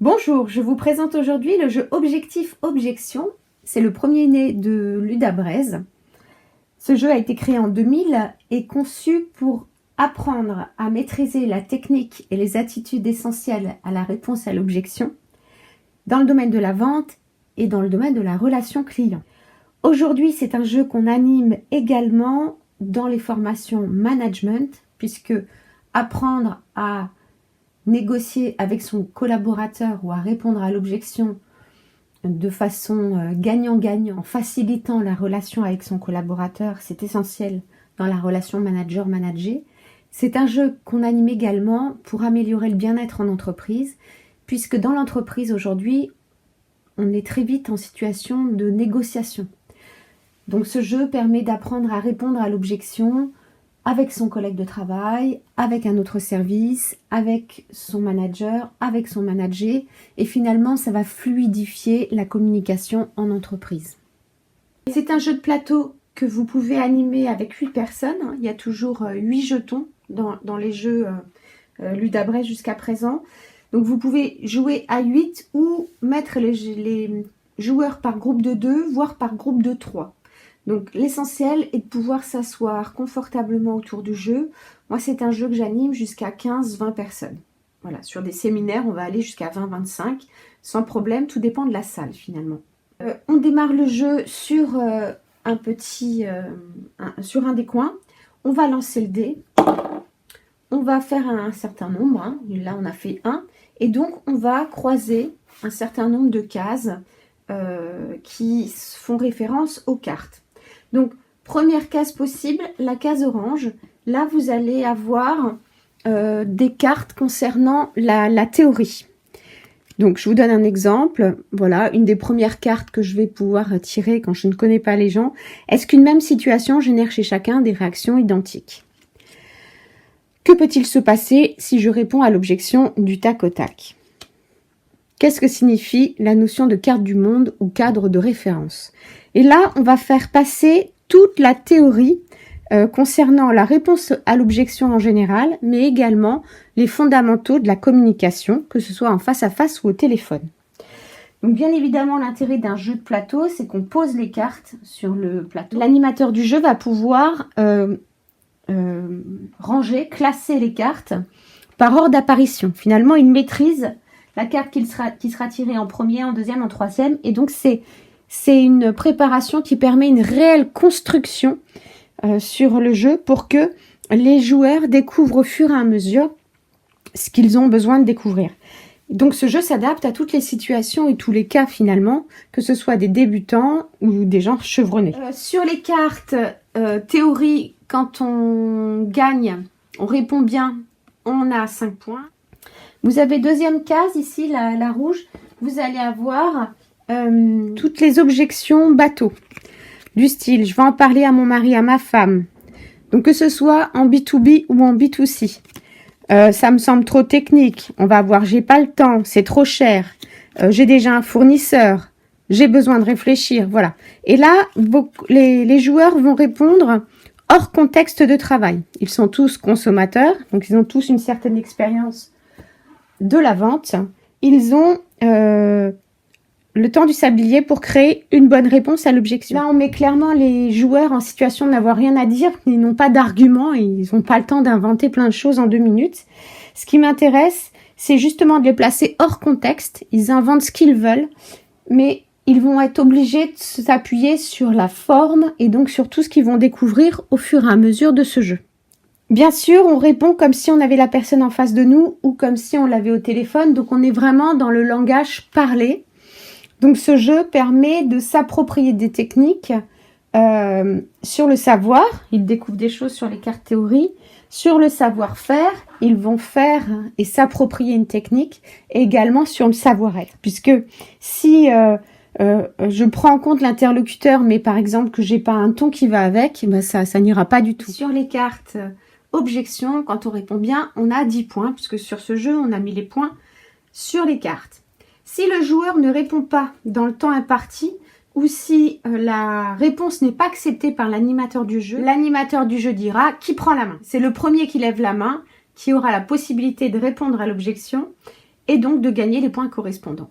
Bonjour, je vous présente aujourd'hui le jeu Objectif-Objection. C'est le premier-né de Ludabrez. Ce jeu a été créé en 2000 et conçu pour apprendre à maîtriser la technique et les attitudes essentielles à la réponse à l'objection dans le domaine de la vente et dans le domaine de la relation client. Aujourd'hui, c'est un jeu qu'on anime également dans les formations management, puisque apprendre à négocier avec son collaborateur ou à répondre à l'objection de façon gagnant-gagnant, en facilitant la relation avec son collaborateur, c'est essentiel dans la relation manager-manager. C'est un jeu qu'on anime également pour améliorer le bien-être en entreprise, puisque dans l'entreprise aujourd'hui, on est très vite en situation de négociation. Donc ce jeu permet d'apprendre à répondre à l'objection avec son collègue de travail, avec un autre service, avec son manager, avec son manager. Et finalement, ça va fluidifier la communication en entreprise. C'est un jeu de plateau que vous pouvez animer avec 8 personnes. Il y a toujours 8 jetons dans les jeux Ludabrez jusqu'à présent. Donc vous pouvez jouer à 8 ou mettre les joueurs par groupe de 2, voire par groupe de 3. Donc l'essentiel est de pouvoir s'asseoir confortablement autour du jeu. Moi, c'est un jeu que j'anime jusqu'à 15-20 personnes. Voilà, sur des séminaires, on va aller jusqu'à 20-25, sans problème, tout dépend de la salle finalement. On démarre le jeu sur sur un des coins. On va lancer le dé. On va faire un certain nombre. Hein. Là, on a fait 1. Et donc, on va croiser un certain nombre de cases qui font référence aux cartes. Donc, première case possible, la case orange. Là, vous allez avoir des cartes concernant la théorie. Donc, je vous donne un exemple. Voilà, une des premières cartes que je vais pouvoir tirer quand je ne connais pas les gens. Est-ce qu'une même situation génère chez chacun des réactions identiques? Que peut-il se passer si je réponds à l'objection du tac au tac? Qu'est-ce que signifie la notion de carte du monde ou cadre de référence? Et là, on va faire passer toute la théorie concernant la réponse à l'objection en général, mais également les fondamentaux de la communication, que ce soit en face à face ou au téléphone. Donc bien évidemment, l'intérêt d'un jeu de plateau, c'est qu'on pose les cartes sur le plateau. L'animateur du jeu va pouvoir ranger, classer les cartes par ordre d'apparition. Finalement, il maîtrise la carte qui sera tirée en premier, en deuxième, en troisième. Et donc, c'est une préparation qui permet une réelle construction sur le jeu pour que les joueurs découvrent au fur et à mesure ce qu'ils ont besoin de découvrir. Donc, ce jeu s'adapte à toutes les situations et tous les cas, finalement, que ce soit des débutants ou des gens chevronnés. Sur les cartes théorie, quand on gagne, on répond bien, on a 5 points. Vous avez deuxième case ici, la rouge. Vous allez avoir toutes les objections bateau. Du style, je vais en parler à mon mari, à ma femme. Donc que ce soit en B2B ou en B2C. Ça me semble trop technique. On va voir, j'ai pas le temps, c'est trop cher. J'ai déjà un fournisseur. J'ai besoin de réfléchir. Voilà. Et là, les joueurs vont répondre hors contexte de travail. Ils sont tous consommateurs, donc ils ont tous une certaine expérience de la vente. Ils ont le temps du sablier pour créer une bonne réponse à l'objection. Là, on met clairement les joueurs en situation de n'avoir rien à dire, ils n'ont pas d'argument et ils n'ont pas le temps d'inventer plein de choses en 2 minutes. Ce qui m'intéresse, c'est justement de les placer hors contexte. Ils inventent ce qu'ils veulent, mais ils vont être obligés de s'appuyer sur la forme et donc sur tout ce qu'ils vont découvrir au fur et à mesure de ce jeu. Bien sûr, on répond comme si on avait la personne en face de nous ou comme si on l'avait au téléphone. Donc, on est vraiment dans le langage parlé. Donc, ce jeu permet de s'approprier des techniques sur le savoir. Ils découvrent des choses sur les cartes théorie. Sur le savoir-faire, ils vont faire et s'approprier une technique. Et également sur le savoir-être. Puisque si je prends en compte l'interlocuteur, mais par exemple que j'ai pas un ton qui va avec, ben ça n'ira pas du tout. Sur les cartes objection, quand on répond bien, on a 10 points, puisque sur ce jeu, on a mis les points sur les cartes. Si le joueur ne répond pas dans le temps imparti, ou si la réponse n'est pas acceptée par l'animateur du jeu dira qui prend la main. C'est le premier qui lève la main qui aura la possibilité de répondre à l'objection et donc de gagner les points correspondants.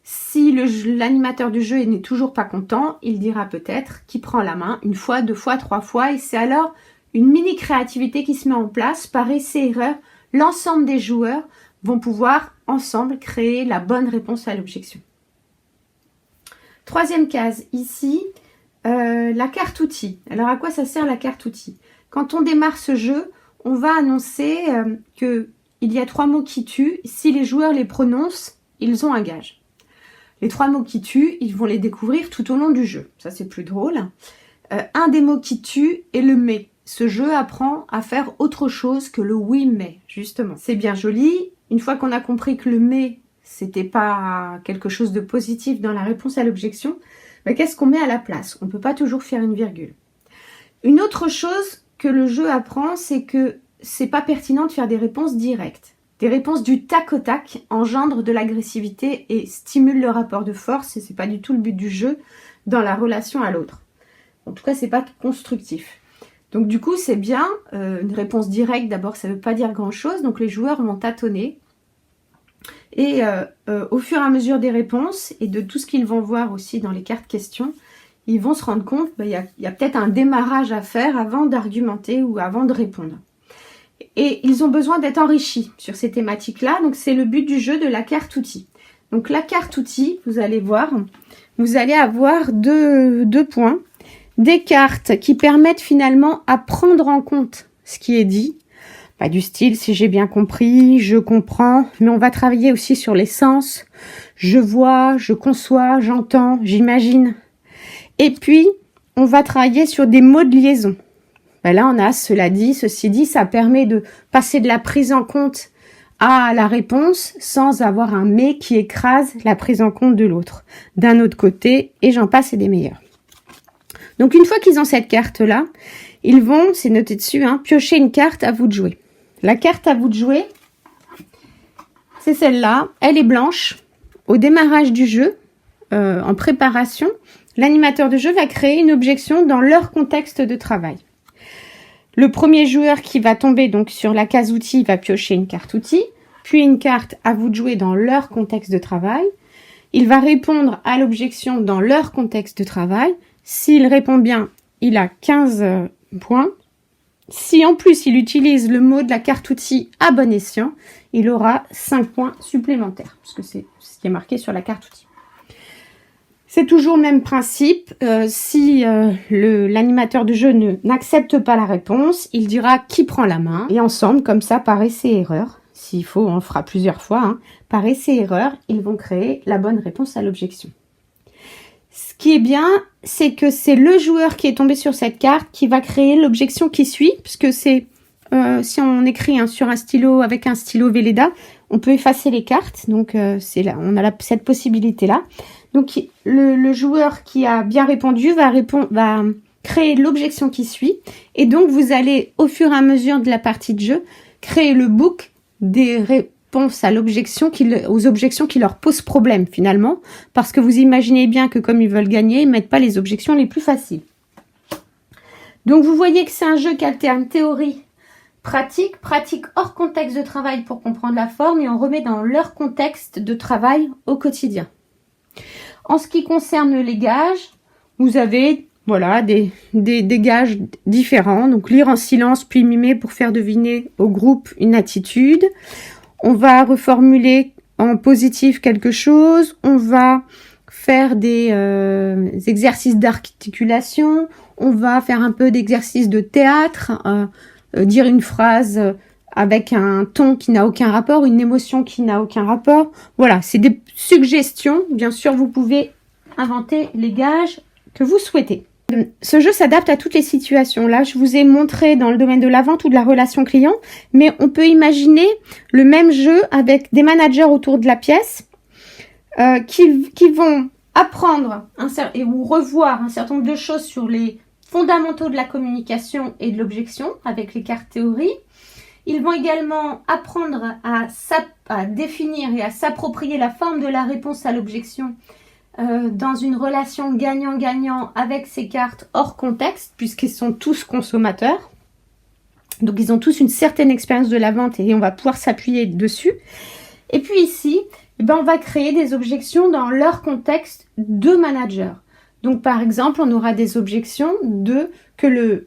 Si l'animateur du jeu n'est toujours pas content, il dira peut-être qu'il prend la main une fois, 2 fois, 3 fois, et c'est alors une mini créativité qui se met en place par essai-erreur. L'ensemble des joueurs vont pouvoir ensemble créer la bonne réponse à l'objection. Troisième case, ici, la carte outil. Alors à quoi ça sert la carte outil? Quand on démarre ce jeu, on va annoncer qu'il y a 3 mots qui tuent. Si les joueurs les prononcent, ils ont un gage. Les 3 mots qui tuent, ils vont les découvrir tout au long du jeu. Ça, c'est plus drôle. Un des mots qui tue est le « mais ». Ce jeu apprend à faire autre chose que le « oui, mais », justement. C'est bien joli. Une fois qu'on a compris que le « mais », c'était pas quelque chose de positif dans la réponse à l'objection, ben, qu'est-ce qu'on met à la place? On ne peut pas toujours faire une virgule. Une autre chose que le jeu apprend, c'est que c'est pas pertinent de faire des réponses directes. Des réponses du tac au tac engendrent de l'agressivité et stimulent le rapport de force, et c'est pas du tout le but du jeu dans la relation à l'autre. En tout cas, c'est pas constructif. Donc du coup, c'est bien, une réponse directe, d'abord, ça veut pas dire grand-chose, donc les joueurs vont tâtonner. Et au fur et à mesure des réponses, et de tout ce qu'ils vont voir aussi dans les cartes questions, ils vont se rendre compte qu'il y a peut-être un démarrage à faire avant d'argumenter ou avant de répondre. Et ils ont besoin d'être enrichis sur ces thématiques-là, donc c'est le but du jeu de la carte outil. Donc la carte outil, vous allez voir, vous allez avoir deux points. Des cartes qui permettent finalement à prendre en compte ce qui est dit. Pas du style, si j'ai bien compris, je comprends, mais on va travailler aussi sur les sens. Je vois, je conçois, j'entends, j'imagine. Et puis, on va travailler sur des mots de liaison. Ben là, on a cela dit, ceci dit, ça permet de passer de la prise en compte à la réponse sans avoir un « mais » qui écrase la prise en compte de l'autre. D'un autre côté, et j'en passe et des meilleurs. Donc, une fois qu'ils ont cette carte-là, ils vont, c'est noté dessus, piocher une carte à vous de jouer. La carte à vous de jouer, c'est celle-là. Elle est blanche. Au démarrage du jeu, en préparation, l'animateur de jeu va créer une objection dans leur contexte de travail. Le premier joueur qui va tomber donc sur la case outil va piocher une carte outil, puis une carte à vous de jouer dans leur contexte de travail. Il va répondre à l'objection dans leur contexte de travail. S'il répond bien, il a 15 points. Si en plus il utilise le mot de la carte outil à bon escient, il aura 5 points supplémentaires, puisque c'est ce qui est marqué sur la carte outil. C'est toujours le même principe. Si l'animateur de jeu n'accepte pas la réponse, il dira qui prend la main. Et ensemble, comme ça, par essai-erreur, s'il faut, on fera plusieurs fois, par essai-erreur, ils vont créer la bonne réponse à l'objection. Ce qui est bien, c'est que c'est le joueur qui est tombé sur cette carte qui va créer l'objection qui suit, puisque c'est, si on écrit sur un stylo avec un stylo Velleda, on peut effacer les cartes, donc c'est là, on a cette possibilité-là. Donc le joueur qui a bien répondu va créer l'objection qui suit, et donc vous allez, au fur et à mesure de la partie de jeu, créer le book des réponses à l'objection aux objections qui leur posent problème finalement, parce que vous imaginez bien que comme ils veulent gagner, ils mettent pas les objections les plus faciles. Donc vous voyez que c'est un jeu qui alterne théorie, pratique hors contexte de travail pour comprendre la forme, et on remet dans leur contexte de travail au quotidien. En ce qui concerne les gages, vous avez des gages différents, donc lire en silence puis mimer pour faire deviner au groupe une attitude. On va reformuler en positif quelque chose, on va faire des exercices d'articulation, on va faire un peu d'exercice de théâtre, dire une phrase avec un ton qui n'a aucun rapport, une émotion qui n'a aucun rapport. Voilà, c'est des suggestions. Bien sûr, vous pouvez inventer les gages que vous souhaitez. Ce jeu s'adapte à toutes les situations. Là, je vous ai montré dans le domaine de la vente ou de la relation client, mais on peut imaginer le même jeu avec des managers autour de la pièce qui vont apprendre ou revoir un certain nombre de choses sur les fondamentaux de la communication et de l'objection avec les cartes théorie. Ils vont également apprendre à définir et à s'approprier la forme de la réponse à l'objection dans une relation gagnant-gagnant avec ces cartes hors contexte, puisqu'ils sont tous consommateurs. Donc, ils ont tous une certaine expérience de la vente et on va pouvoir s'appuyer dessus. Et puis ici, eh ben, on va créer des objections dans leur contexte de manager. Donc par exemple, on aura des objections que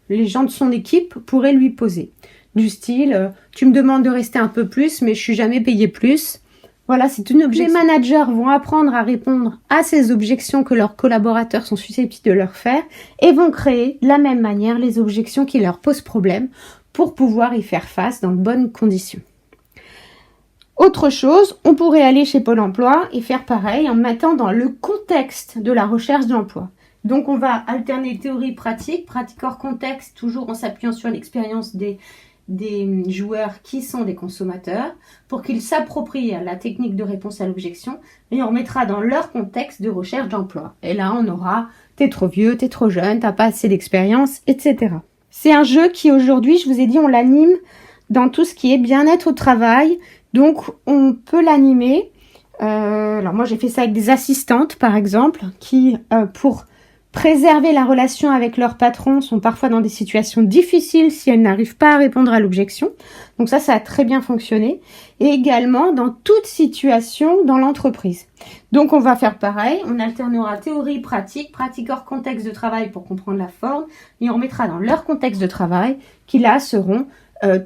les gens de son équipe pourraient lui poser. Du style, tu me demandes de rester un peu plus, mais je suis jamais payé plus. Voilà, c'est une objection. Les managers vont apprendre à répondre à ces objections que leurs collaborateurs sont susceptibles de leur faire et vont créer de la même manière les objections qui leur posent problème pour pouvoir y faire face dans de bonnes conditions. Autre chose, on pourrait aller chez Pôle emploi et faire pareil en mettant dans le contexte de la recherche d'emploi. Donc on va alterner théorie pratique, pratique hors contexte, toujours en s'appuyant sur l'expérience des joueurs qui sont des consommateurs, pour qu'ils s'approprient la technique de réponse à l'objection, et on remettra dans leur contexte de recherche d'emploi. Et là, on aura « t'es trop vieux, t'es trop jeune, t'as pas assez d'expérience, etc. » C'est un jeu qui, aujourd'hui, je vous ai dit, on l'anime dans tout ce qui est bien-être au travail. Donc, on peut l'animer. Alors, moi, j'ai fait ça avec des assistantes, par exemple, qui, pour préserver la relation avec leur patron, sont parfois dans des situations difficiles si elles n'arrivent pas à répondre à l'objection. Donc ça a très bien fonctionné. Et également dans toute situation dans l'entreprise. Donc on va faire pareil, on alternera théorie, pratique hors contexte de travail pour comprendre la forme, et on remettra dans leur contexte de travail, qui là seront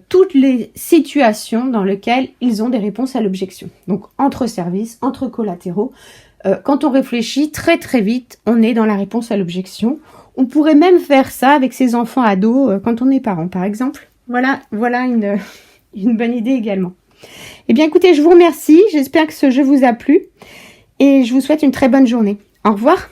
toutes les situations dans lesquelles ils ont des réponses à l'objection. Donc entre services, entre collatéraux. Quand on réfléchit très très vite, on est dans la réponse à l'objection. On pourrait même faire ça avec ses enfants ados quand on est parent, par exemple. Voilà une bonne idée également. Eh bien écoutez, je vous remercie. J'espère que ce jeu vous a plu et je vous souhaite une très bonne journée. Au revoir.